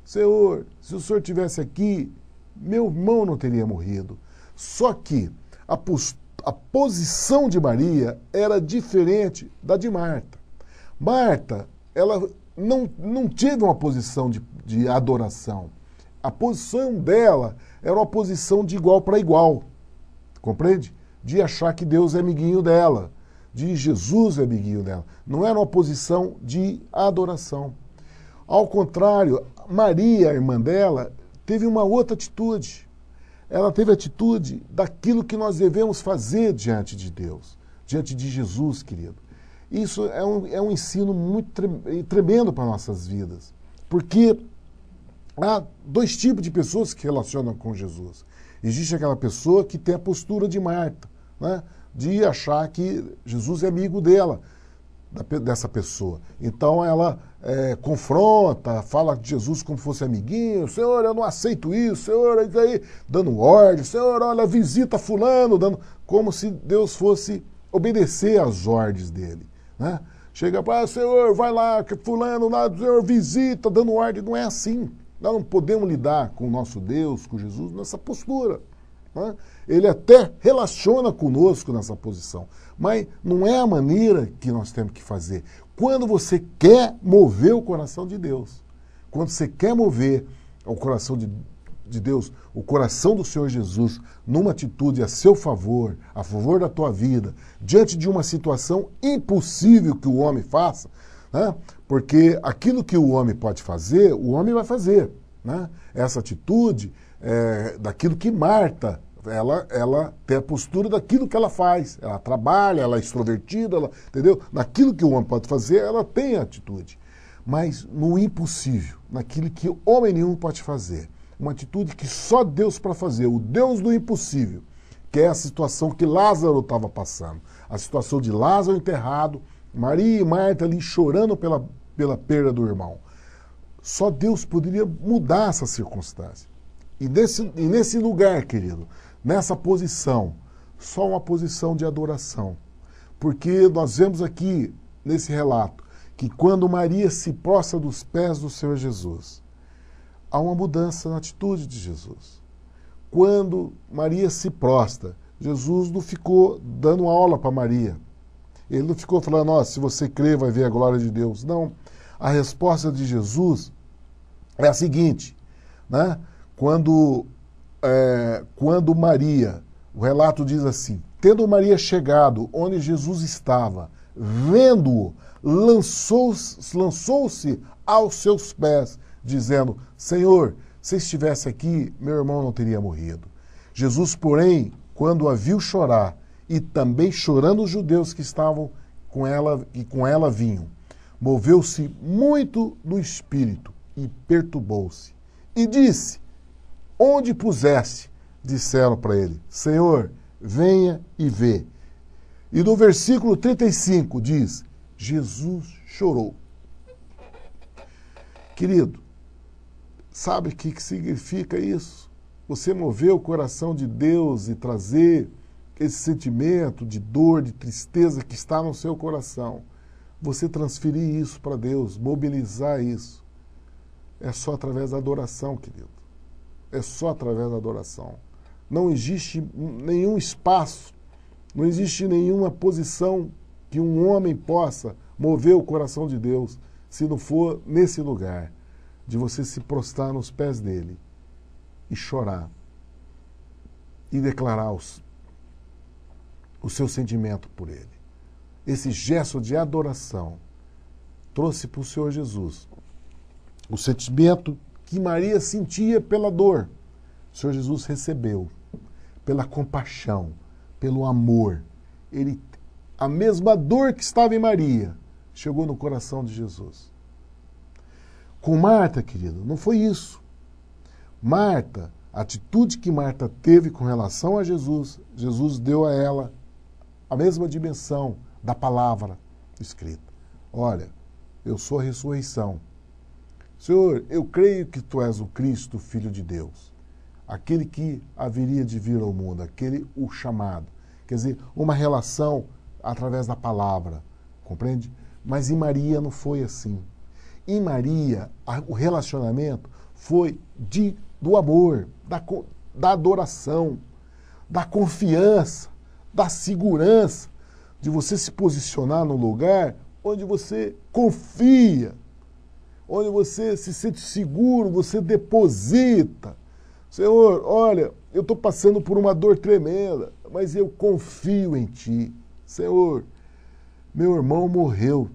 Senhor, se o Senhor estivesse aqui, meu irmão não teria morrido. Só que a posição de Maria era diferente da de Marta. Marta, ela não teve uma posição de adoração. A posição dela era uma posição de igual para igual. Compreende? De achar que Deus é amiguinho dela, de Jesus é amiguinho dela. Não era uma posição de adoração. Ao contrário, Maria, a irmã dela, teve uma outra atitude. Ela teve a atitude daquilo que nós devemos fazer diante de Deus, diante de Jesus, querido. Isso é um ensino muito tremendo para nossas vidas, porque há dois tipos de pessoas que se relacionam com Jesus. Existe aquela pessoa que tem a postura de Marta, né? De achar que Jesus é amigo dela, dessa pessoa. Então ela confronta, fala de Jesus como fosse amiguinho. Senhor, eu não aceito isso. Senhor, isso aí, dando ordem. Senhor, olha, visita fulano, dando, como se Deus fosse obedecer às ordens dele, né? Chega para, Senhor, vai lá, que fulano lá, Senhor, visita, dando ordem. Não é assim. Nós não podemos lidar com o nosso Deus, com Jesus, nessa postura, né? Ele até relaciona conosco nessa posição, mas não é a maneira que nós temos que fazer. Quando você quer mover o coração de Deus, quando você quer mover o coração de Deus, o coração do Senhor Jesus, numa atitude a seu favor, a favor da tua vida, diante de uma situação impossível que o homem faça, né? Porque aquilo que o homem pode fazer, o homem vai fazer, né? Essa atitude daquilo que Marta, ela tem a postura daquilo que ela faz. Ela trabalha, ela é extrovertida, entendeu? Naquilo que o homem pode fazer, ela tem a atitude. Mas no impossível, naquilo que homem nenhum pode fazer, uma atitude que só Deus para fazer, o Deus do impossível, que é a situação que Lázaro estava passando. A situação de Lázaro enterrado, Maria e Marta ali chorando pela perda do irmão. Só Deus poderia mudar essa circunstância. E nesse lugar, querido, nessa posição, só uma posição de adoração. Porque nós vemos aqui, nesse relato, que quando Maria se prostra dos pés do Senhor Jesus, há uma mudança na atitude de Jesus. Quando Maria se prostra, Jesus não ficou dando aula para Maria. Ele não ficou falando, ó, se você crer vai ver a glória de Deus. Não. A resposta de Jesus é a seguinte, né? Quando Maria, o relato diz assim, tendo Maria chegado onde Jesus estava, vendo-o, lançou-se aos seus pés, dizendo, Senhor, se estivesse aqui, meu irmão não teria morrido. Jesus, porém, quando a viu chorar, e também chorando os judeus que estavam com ela e com ela vinham, moveu-se muito no espírito e perturbou-se. E disse, onde puseste? Disseram para ele, Senhor, venha e vê. E no versículo 35 diz, Jesus chorou. Querido, sabe o que significa isso? Você mover o coração de Deus e trazer esse sentimento de dor, de tristeza que está no seu coração. Você transferir isso para Deus, mobilizar isso. É só através da adoração, querido. É só através da adoração. Não existe nenhum espaço, não existe nenhuma posição que um homem possa mover o coração de Deus, se não for nesse lugar, de você se prostrar nos pés dele e chorar e declarar o seu sentimento por ele. Esse gesto de adoração trouxe para o Senhor Jesus o sentimento que Maria sentia pela dor. O Senhor Jesus recebeu pela compaixão, pelo amor. A mesma dor que estava em Maria chegou no coração de Jesus. Com Marta, querido, não foi isso. Marta, a atitude que Marta teve com relação a Jesus, Jesus deu a ela a mesma dimensão da palavra escrita. Olha, eu sou a ressurreição. Senhor, eu creio que tu és o Cristo, Filho de Deus, aquele que haveria de vir ao mundo, o chamado. Quer dizer, uma relação através da palavra, compreende? Mas em Maria não foi assim. Em Maria, o relacionamento foi do amor, da adoração, da confiança, da segurança, de você se posicionar num lugar onde você confia, onde você se sente seguro, você deposita. Senhor, olha, eu estou passando por uma dor tremenda, mas eu confio em Ti. Senhor, meu irmão morreu.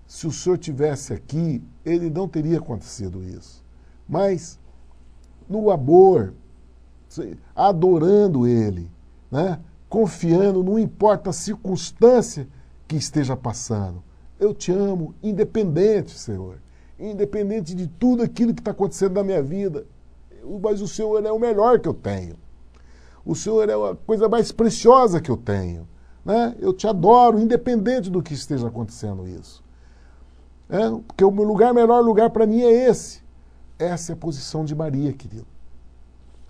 Se o Senhor tivesse aqui, ele não teria acontecido isso. Mas, no amor, adorando Ele, né? Confiando, não importa a circunstância que esteja passando. Eu te amo, independente, Senhor. Independente de tudo aquilo que está acontecendo na minha vida. Mas o Senhor é o melhor que eu tenho. O Senhor é a coisa mais preciosa que eu tenho. Né? Eu te adoro, independente do que esteja acontecendo isso. Porque o melhor lugar para mim é esse. Essa é a posição de Maria, querido.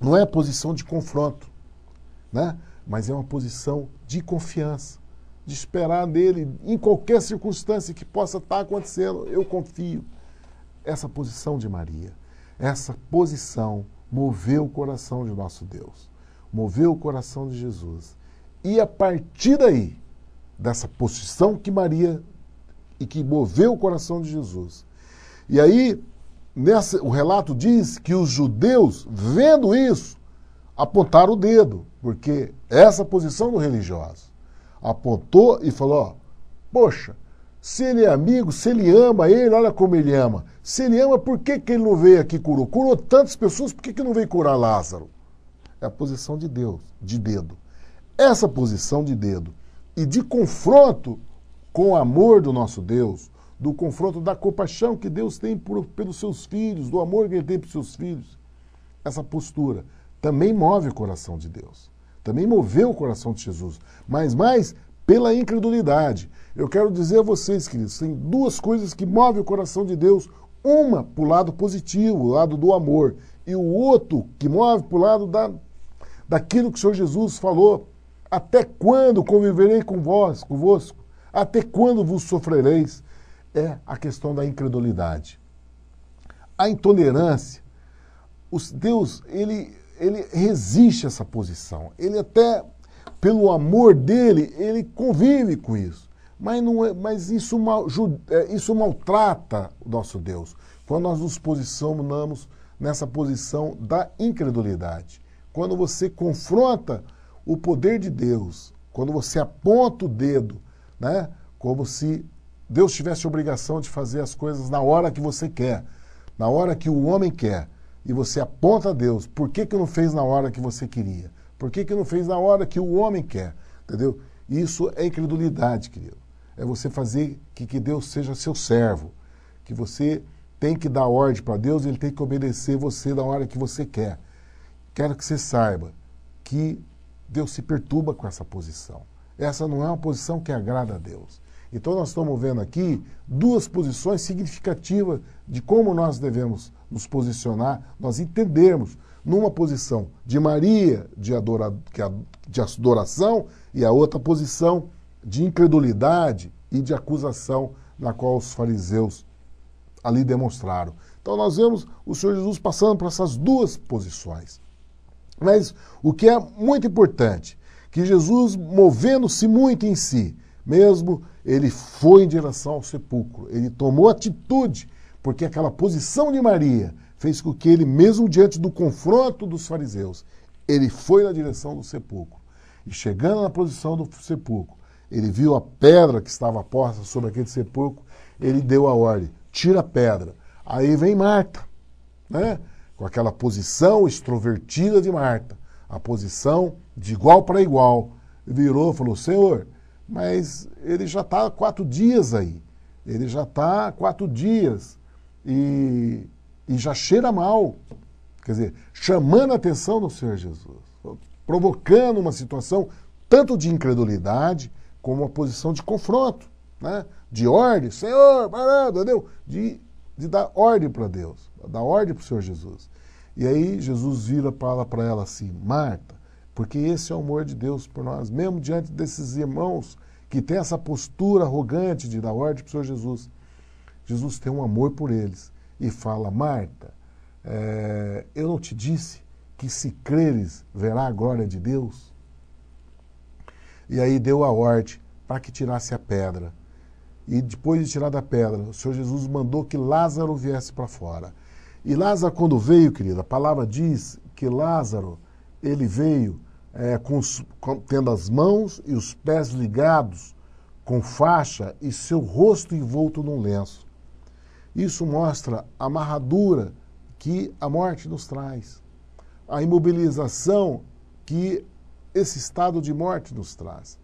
Não é a posição de confronto, né? Mas é uma posição de confiança, de esperar nele em qualquer circunstância que possa estar acontecendo. Eu confio. Essa posição de Maria, essa posição moveu o coração de nosso Deus, moveu o coração de Jesus. E a partir daí, dessa posição que Maria e que moveu o coração de Jesus. E aí, o relato diz que os judeus, vendo isso, apontaram o dedo, porque essa posição do religioso apontou e falou, ó, poxa, se ele é amigo, se ele ama ele, olha como ele ama. Se ele ama, por que ele não veio aqui e curou? Curou tantas pessoas, por que não veio curar Lázaro? É a posição de Deus, de dedo. Essa posição de dedo e de confronto com o amor do nosso Deus, do confronto da compaixão que Deus tem pelos seus filhos, do amor que ele tem pelos seus filhos, essa postura também move o coração de Deus. Também moveu o coração de Jesus, mas mais pela incredulidade. Eu quero dizer a vocês, queridos, tem duas coisas que movem o coração de Deus. Uma para o lado positivo, o lado do amor, e o outro que move para o lado daquilo que o Senhor Jesus falou. Até quando conviverei convosco? Até quando vos sofrereis? É a questão da incredulidade. A intolerância, Deus, ele resiste a essa posição. Ele até, pelo amor dele, ele convive com isso. Mas isso maltrata o nosso Deus, quando nós nos posicionamos nessa posição da incredulidade. Quando você confronta o poder de Deus, quando você aponta o dedo, né, como se Deus tivesse a obrigação de fazer as coisas na hora que você quer, na hora que o homem quer, e você aponta a Deus, por que não fez na hora que você queria? Por que não fez na hora que o homem quer? Entendeu? Isso é incredulidade, querido. É você fazer que Deus seja seu servo, que você tem que dar ordem para Deus, ele tem que obedecer você na hora que você quer. Quero que você saiba que Deus se perturba com essa posição. Essa não é uma posição que agrada a Deus. Então nós estamos vendo aqui duas posições significativas de como nós devemos nos posicionar, nós entendermos numa posição de Maria, de adoração, e a outra posição de incredulidade e de acusação, na qual os fariseus ali demonstraram. Então nós vemos o Senhor Jesus passando por essas duas posições. Mas o que é muito importante, que Jesus, movendo-se muito em si, mesmo ele foi em direção ao sepulcro, ele tomou atitude, porque aquela posição de Maria fez com que ele, mesmo diante do confronto dos fariseus, ele foi na direção do sepulcro. E chegando na posição do sepulcro, ele viu a pedra que estava posta sobre aquele sepulcro, ele deu a ordem, tira a pedra. Aí vem Marta, né? Com aquela posição extrovertida de Marta, a posição de igual para igual. Virou e falou, Senhor, mas ele já está há 4 dias aí, ele já está há 4 dias e já cheira mal, quer dizer, chamando a atenção do Senhor Jesus, provocando uma situação tanto de incredulidade como uma posição de confronto, né? De ordem, Senhor, parado, entendeu? De dar ordem para Deus, dar ordem para o Senhor Jesus. E aí Jesus vira para ela assim, Marta, porque esse é o amor de Deus por nós, mesmo diante desses irmãos que têm essa postura arrogante de dar ordem para o Senhor Jesus. Jesus tem um amor por eles e fala, Marta, eu não te disse que se creres verá a glória de Deus? E aí deu a ordem para que tirasse a pedra. E depois de tirar da pedra, o Senhor Jesus mandou que Lázaro viesse para fora. E Lázaro, quando veio, querida, a palavra diz que Lázaro, ele veio tendo as mãos e os pés ligados com faixa e seu rosto envolto num lenço. Isso mostra a amarradura que a morte nos traz, a imobilização que esse estado de morte nos traz.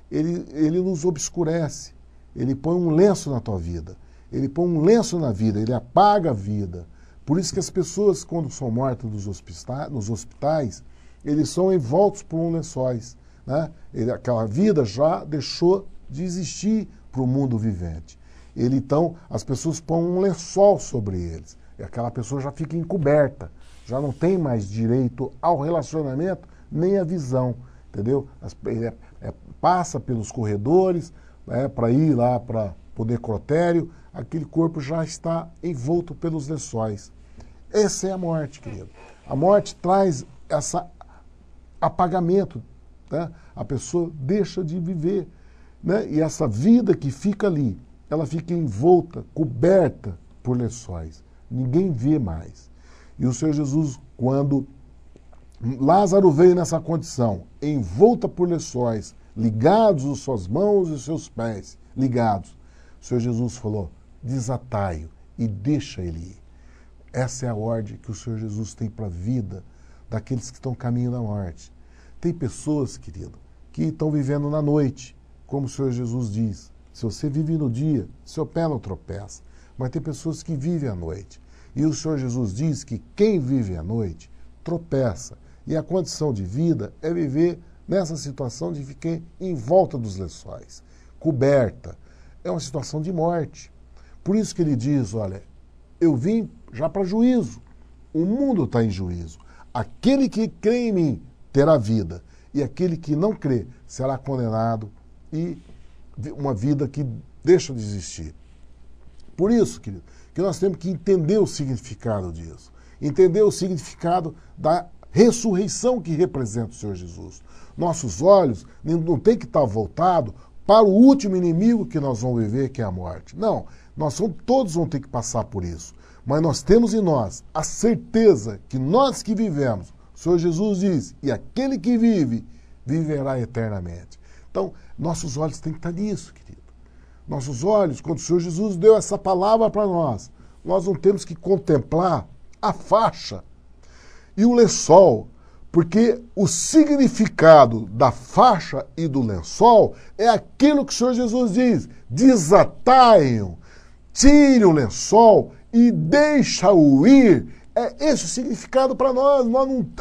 Ele nos obscurece, ele põe um lenço na tua vida, ele põe um lenço na vida, ele apaga a vida. Por isso que as pessoas, quando são mortas nos hospitais, eles são envoltos por um lençóis. Né? Aquela vida já deixou de existir para o mundo vivente. Então, as pessoas põem um lençol sobre eles. E aquela pessoa já fica encoberta, já não tem mais direito ao relacionamento, nem à visão, entendeu? Passa pelos corredores, para ir lá para o necrotério, aquele corpo já está envolto pelos lençóis. Essa é a morte, querido. A morte traz esse apagamento, né? A pessoa deixa de viver, né? E essa vida que fica ali, ela fica envolta, coberta por lençóis. Ninguém vê mais. E o Senhor Jesus, quando Lázaro veio nessa condição, envolta por lençóis, ligados as suas mãos e os seus pés, ligados, o Senhor Jesus falou, desatai-o e deixa ele ir. Essa é a ordem que o Senhor Jesus tem para a vida daqueles que estão caminho da morte. Tem pessoas, querido, que estão vivendo na noite, como o Senhor Jesus diz. Se você vive no dia, seu pé não tropeça. Mas tem pessoas que vivem à noite. E o Senhor Jesus diz que quem vive à noite tropeça. E a condição de vida é viver nessa situação de ficar em volta dos lençóis, coberta. É uma situação de morte. Por isso que ele diz, olha, eu vim já para juízo. O mundo está em juízo. Aquele que crê em mim terá vida. E aquele que não crê será condenado e uma vida que deixa de existir. Por isso, querido, que nós temos que entender o significado disso. Entender o significado da ressurreição que representa o Senhor Jesus. Nossos olhos não tem que estar voltados para o último inimigo que nós vamos viver, que é a morte. Não, todos vão ter que passar por isso. Mas nós temos em nós a certeza que nós que vivemos, o Senhor Jesus diz, e aquele que vive, viverá eternamente. Então, nossos olhos têm que estar nisso, querido. Nossos olhos, quando o Senhor Jesus deu essa palavra para nós não temos que contemplar a faixa e o lençol, porque o significado da faixa e do lençol é aquilo que o Senhor Jesus diz, desatai-o, tire o lençol e deixa-o ir. É esse o significado para nós.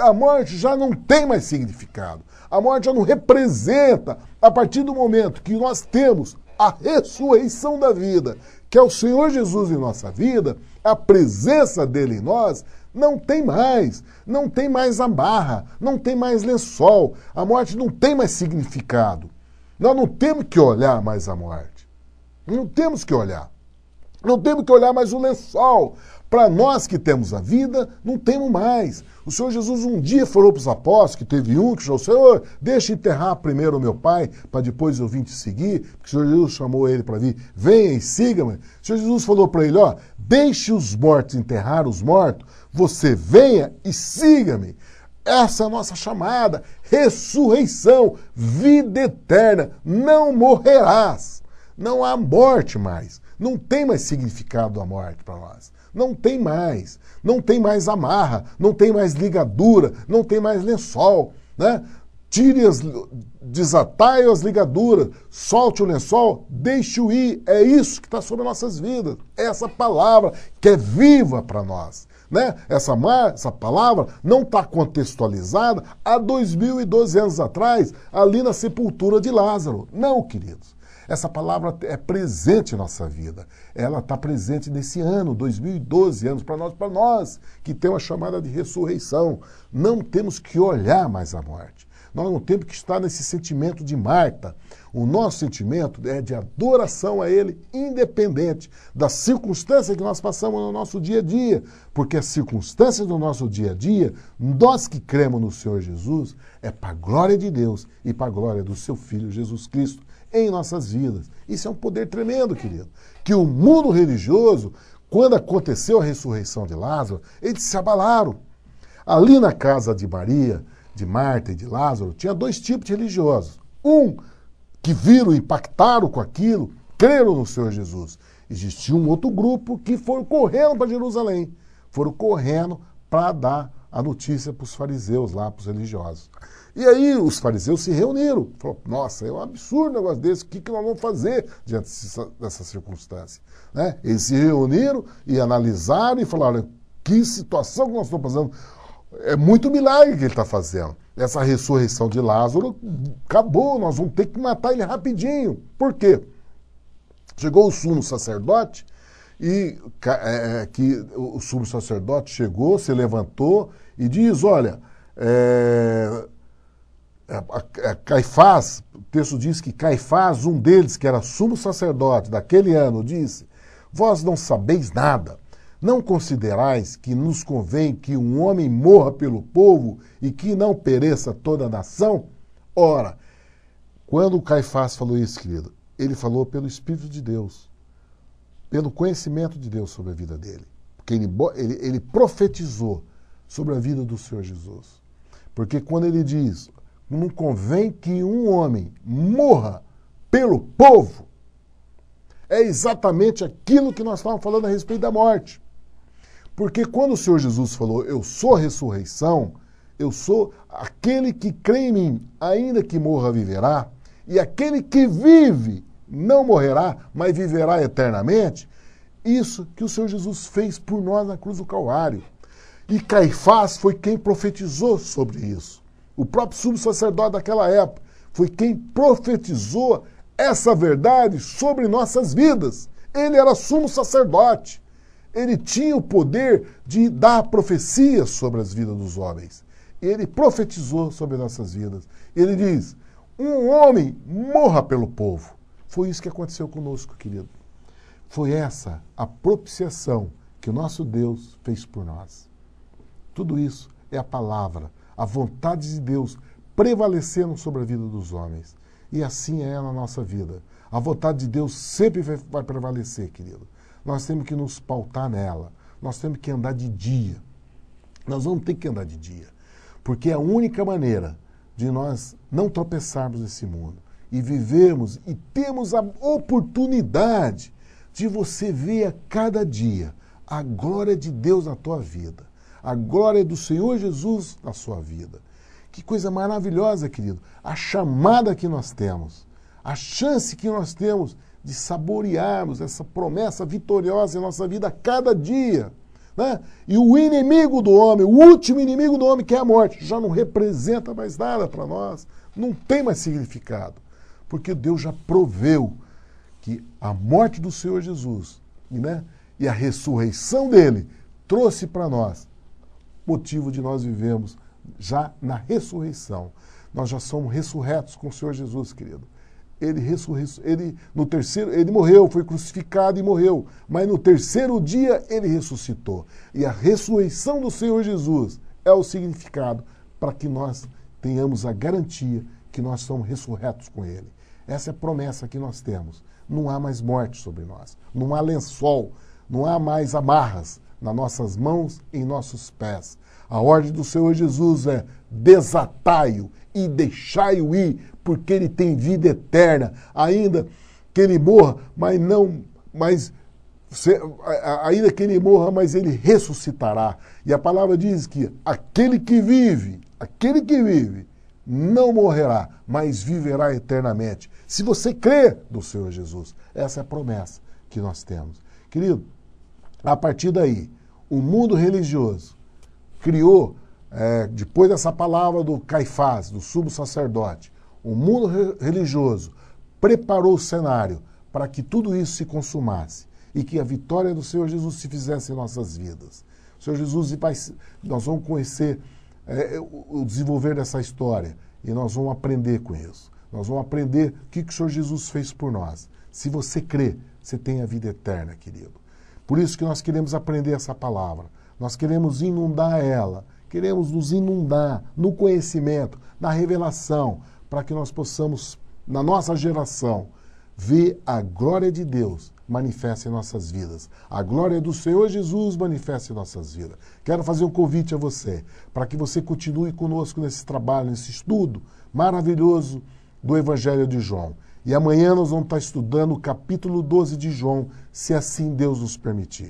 A morte já não tem mais significado. A morte já não representa, a partir do momento que nós temos a ressurreição da vida, que é o Senhor Jesus em nossa vida, a presença dele em nós, não tem mais amarra, não tem mais lençol, a morte não tem mais significado. Nós não temos que olhar mais a morte, não temos que olhar mais o lençol. Para nós que temos a vida, não temos mais. O Senhor Jesus um dia falou para os apóstolos, que teve um que falou, Senhor, deixa enterrar primeiro o meu pai, para depois eu vir te seguir, porque o Senhor Jesus chamou ele para vir, venha e siga-me. O Senhor Jesus falou para ele, deixe os mortos enterrar os mortos, você venha e siga-me. Essa é a nossa chamada, ressurreição, vida eterna, não morrerás. Não há morte mais, não tem mais significado a morte para nós. Não tem mais amarra, não tem mais ligadura, não tem mais lençol, né? Desatai as ligaduras, solte o lençol, deixe-o ir. É isso que está sobre nossas vidas. É essa palavra que é viva para nós, né? Essa palavra não está contextualizada há 2012 anos atrás, ali na sepultura de Lázaro. Não, queridos. Essa palavra é presente em nossa vida. Ela está presente nesse ano, 2012 anos, para nós que temos a chamada de ressurreição. Não temos que olhar mais a morte. Nós não temos que estar nesse sentimento de Marta. O nosso sentimento é de adoração a Ele, independente das circunstâncias que nós passamos no nosso dia a dia. Porque as circunstâncias do nosso dia a dia, nós que cremos no Senhor Jesus, é para a glória de Deus e para a glória do Seu Filho Jesus Cristo em nossas vidas. Isso é um poder tremendo, querido. Que o mundo religioso, quando aconteceu a ressurreição de Lázaro, eles se abalaram. Ali na casa de Maria, de Marta e de Lázaro, tinha dois tipos de religiosos. Um que viram, impactaram com aquilo, creram no Senhor Jesus. Existia um outro grupo que foram correndo para Jerusalém. Foram correndo para dar a notícia para os fariseus lá, para os religiosos. E aí os fariseus se reuniram. Falaram, nossa, é um absurdo um negócio desse, o que nós vamos fazer diante dessa circunstância? Né? Eles se reuniram e analisaram e falaram, que situação que nós estamos passando. É muito milagre que ele está fazendo. Essa ressurreição de Lázaro acabou, nós vamos ter que matar ele rapidinho. Por quê? Chegou o sumo sacerdote e o sumo sacerdote chegou, se levantou e diz, olha, Caifás, o texto diz que Caifás, um deles que era sumo sacerdote daquele ano, disse, vós não sabeis nada, não considerais que nos convém que um homem morra pelo povo e que não pereça toda a nação? Ora, quando Caifás falou isso, querido, ele falou pelo Espírito de Deus, pelo conhecimento de Deus sobre a vida dele. Porque ele profetizou sobre a vida do Senhor Jesus. Porque quando ele diz, não convém que um homem morra pelo povo, é exatamente aquilo que nós estávamos falando a respeito da morte. Porque quando o Senhor Jesus falou, eu sou a ressurreição, eu sou aquele que crê em mim, ainda que morra, viverá, e aquele que vive não morrerá, mas viverá eternamente, isso que o Senhor Jesus fez por nós na cruz do Calvário. E Caifás foi quem profetizou sobre isso. O próprio sumo sacerdote daquela época foi quem profetizou essa verdade sobre nossas vidas. Ele era sumo sacerdote. Ele tinha o poder de dar profecias sobre as vidas dos homens. Ele profetizou sobre nossas vidas. Ele diz, um homem morra pelo povo. Foi isso que aconteceu conosco, querido. Foi essa a propiciação que o nosso Deus fez por nós. Tudo isso é a palavra, a vontade de Deus prevalecendo sobre a vida dos homens. E assim é na nossa vida. A vontade de Deus sempre vai prevalecer, querido. Nós temos que nos pautar nela. Nós temos que andar de dia. Nós vamos ter que andar de dia. Porque é a única maneira de nós não tropeçarmos nesse mundo e vivermos e temos a oportunidade de você ver a cada dia a glória de Deus na tua vida, a glória do Senhor Jesus na sua vida. Que coisa maravilhosa, querido. A chamada que nós temos, a chance que nós temos de saborearmos essa promessa vitoriosa em nossa vida a cada dia. Né? E o inimigo do homem, o último inimigo do homem, que é a morte, já não representa mais nada para nós, não tem mais significado. Porque Deus já proveu que a morte do Senhor Jesus, né, e a ressurreição dele trouxe para nós motivo de nós vivemos já na ressurreição. Nós já somos ressurretos com o Senhor Jesus, querido. Ele morreu, foi crucificado e morreu, mas no terceiro dia ele ressuscitou. E a ressurreição do Senhor Jesus é o significado para que nós tenhamos a garantia que nós somos ressurretos com ele. Essa é a promessa que nós temos. Não há mais morte sobre nós, não há lençol, não há mais amarras nas nossas mãos e em nossos pés. A ordem do Senhor Jesus é desatai-o e deixai-o ir, porque ele tem vida eterna, ainda que ele morra, ainda que ele morra, mas ele ressuscitará. E a palavra diz que aquele que vive, não morrerá, mas viverá eternamente. Se você crê no Senhor Jesus, essa é a promessa que nós temos. Querido, a partir daí, o mundo religioso criou, depois dessa palavra do Caifás, do sumo sacerdote, o mundo religioso preparou o cenário para que tudo isso se consumasse e que a vitória do Senhor Jesus se fizesse em nossas vidas. O Senhor Jesus, nós vamos conhecer o desenvolver dessa história e nós vamos aprender com isso. Nós vamos aprender o que o Senhor Jesus fez por nós. Se você crê, você tem a vida eterna, querido. Por isso que nós queremos aprender essa palavra. Nós queremos inundar ela, queremos nos inundar no conhecimento, na revelação, para que nós possamos, na nossa geração, ver a glória de Deus manifesta em nossas vidas. A glória do Senhor Jesus manifesta em nossas vidas. Quero fazer um convite a você, para que você continue conosco nesse trabalho, nesse estudo maravilhoso do Evangelho de João. E amanhã nós vamos estar estudando o capítulo 12 de João, se assim Deus nos permitir.